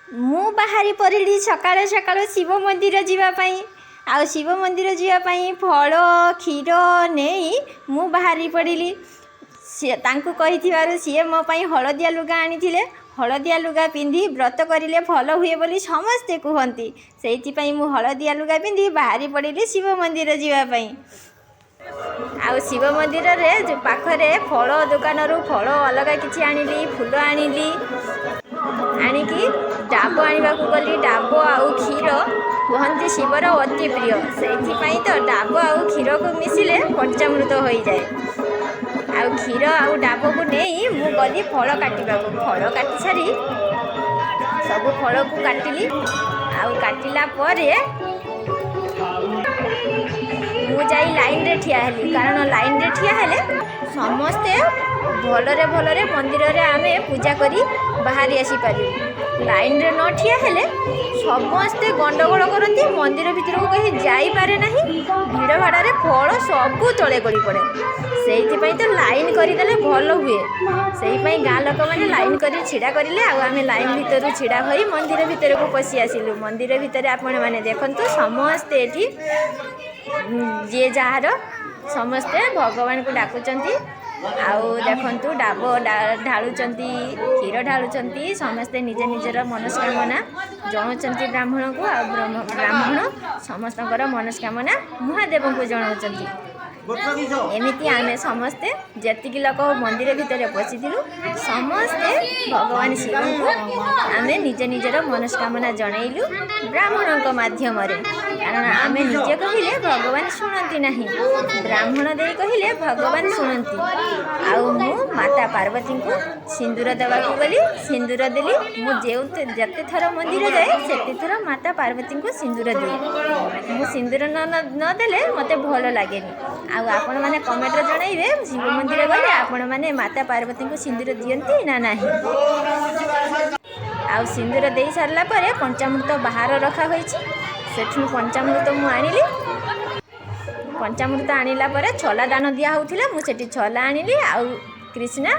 ମୁଁ ବାହାରି ପଡ଼ିଲି ସକାଳୁ ସକାଳୁ ଶିବ ମନ୍ଦିର ଯିବା ପାଇଁ। ଆଉ ଶିବ ମନ୍ଦିର ଯିବା ପାଇଁ ଫଳ କ୍ଷୀର ନେଇ ମୁଁ ବାହାରି ପଡ଼ିଲି। ତାଙ୍କୁ କହିଥିବାରୁ ସିଏ ମୋ ପାଇଁ ହଳଦିଆ ଲୁଗା ଆଣିଥିଲେ। ହଳଦିଆ ଲୁଗା ପିନ୍ଧି ବ୍ରତ କରିଲେ ଭଲ ହୁଏ ବୋଲି ସମସ୍ତେ କୁହନ୍ତି। ସେଇଥିପାଇଁ ମୁଁ ହଳଦିଆ ଲୁଗା ପିନ୍ଧି ବାହାରି ପଡ଼ିଲି ଶିବ ମନ୍ଦିର ଯିବା ପାଇଁ। ଆଉ ଶିବ ମନ୍ଦିରରେ ପାଖରେ ଫଳ ଦୋକାନରୁ ଫଳ ଅଲଗା କିଛି ଆଣିଲି, ଫୁଲ ଆଣିଲି। ଆଣିକି ଡାବ ଆଣିବାକୁ ଗଲି। ଡାବ ଆଉ କ୍ଷୀର କୁହନ୍ତି ଶିବର ଅତି ପ୍ରିୟ। ସେଇଥିପାଇଁ ତ ଡାବ ଆଉ କ୍ଷୀରକୁ ମିଶିଲେ ପଞ୍ଚାମୃତ ହୋଇଯାଏ। ଆଉ କ୍ଷୀର ଆଉ ଡାବକୁ ନେଇ ମୁଁ ଗଲି ଫଳ କାଟିବାକୁ। ଫଳ କାଟି ସାରି ସବୁ ଫଳକୁ କାଟିଲି। ଆଉ କାଟିଲା ପରେ ମୁଁ ଯାଇ ଲାଇନରେ ଠିଆ ହେଲି, କାରଣ ଲାଇନରେ ଠିଆ ହେଲେ ସମସ୍ତେ ଭଲରେ ଭଲରେ ମନ୍ଦିରରେ ଆମେ ପୂଜା କରି ବାହାରି ଆସିପାରିବୁ। ଲାଇନରେ ନ ଠିଆ ହେଲେ ସମସ୍ତେ ଗଣ୍ଡଗୋଳ କରନ୍ତି, ମନ୍ଦିର ଭିତରକୁ କେହି ଯାଇପାରେ ନାହିଁ। ଭିଡ଼ ଭାଡ଼ରେ ଫଳ ସବୁ ତଳେ ଗଳି ପଡ଼େ। ସେଇଥିପାଇଁ ତ ଲାଇନ୍ କରିଦେଲେ ଭଲ ହୁଏ। ସେଇପାଇଁ ଗାଁ ଲୋକମାନେ ଲାଇନ୍ କରି ଛିଡ଼ା କରିଲେ। ଆଉ ଆମେ ଲାଇନ୍ ଭିତରୁ ଛିଡ଼ା ହୋଇ ମନ୍ଦିର ଭିତରକୁ ପଶି ଆସିଲୁ। ମନ୍ଦିର ଭିତରେ ଆପଣମାନେ ଦେଖନ୍ତୁ, ସମସ୍ତେ ଏଠି ଯିଏ ଯାହାର ସମସ୍ତେ ଭଗବାନଙ୍କୁ ଡାକୁଛନ୍ତି। ଆଉ ଦେଖନ୍ତୁ ଡାବ ଢାଳୁଛନ୍ତି, କ୍ଷୀର ଢାଳୁଛନ୍ତି। ସମସ୍ତେ ନିଜ ନିଜର ମନସ୍କାମନା ଜଣାଉଛନ୍ତି ବ୍ରାହ୍ମଣଙ୍କୁ। ଆଉ ବ୍ରାହ୍ମଣ ସମସ୍ତଙ୍କର ମନସ୍କାମନା ମହାଦେବଙ୍କୁ ଜଣାଉଛନ୍ତି। ଏମିତି ଆମେ ସମସ୍ତେ ଯେତିକି ଲୋକ ମନ୍ଦିର ଭିତରେ ପଶିଥିଲୁ, ସମସ୍ତେ ଭଗବାନ ଶିବଙ୍କୁ ଆମେ ନିଜ ନିଜର ମନସ୍କାମନା ଜଣାଇଲୁ ବ୍ରାହ୍ମଣଙ୍କ ମାଧ୍ୟମରେ। କାରଣ ଆମେ ନିଜେ କହିଲେ ଭଗବାନ ଶୁଣନ୍ତି ନାହିଁ, ବ୍ରାହ୍ମଣ ଦେଇ କହିଲେ ଭଗବାନ ଶୁଣନ୍ତି। ଆଉ ମୁଁ ମାତା ପାର୍ବତୀଙ୍କୁ ସିନ୍ଦୁର ଦେବାକୁ ଗଲି, ସିନ୍ଦୁର ଦେଲି। ମୁଁ ଯେତେ ଥର ମନ୍ଦିର ଯାଏ ସେତେ ଥର ମାତା ପାର୍ବତୀଙ୍କୁ ସିନ୍ଦୁର ଦିଏ। ମୁଁ ସିନ୍ଦୁର ନ ଦେଲେ ମୋତେ ଭଲ ଲାଗେନି। ଆଉ ଆପଣମାନେ କମେଣ୍ଟରେ ଜଣାଇବେ, ଶିବ ମନ୍ଦିର ଗଲେ ଆପଣମାନେ ମାତା ପାର୍ବତୀଙ୍କୁ ସିନ୍ଦୁର ଦିଅନ୍ତି ନା ନାହିଁ। ଆଉ ସିନ୍ଦୁର ଦେଇ ସାରିଲା ପରେ ପଞ୍ଚାମୃତ ବାହାର ରଖା ହୋଇଛି। ସେଠୁ ପଞ୍ଚାମୃତ ମୁଁ ଆଣିଲି। ପଞ୍ଚାମୃତ ଆଣିଲା ପରେ ଛଲା ଦାନ ଦିଆ ହେଉଥିଲା, ମୁଁ ସେଠି ଛଲା ଆଣିଲି। ଆଉ କ୍ରିଷ୍ଣା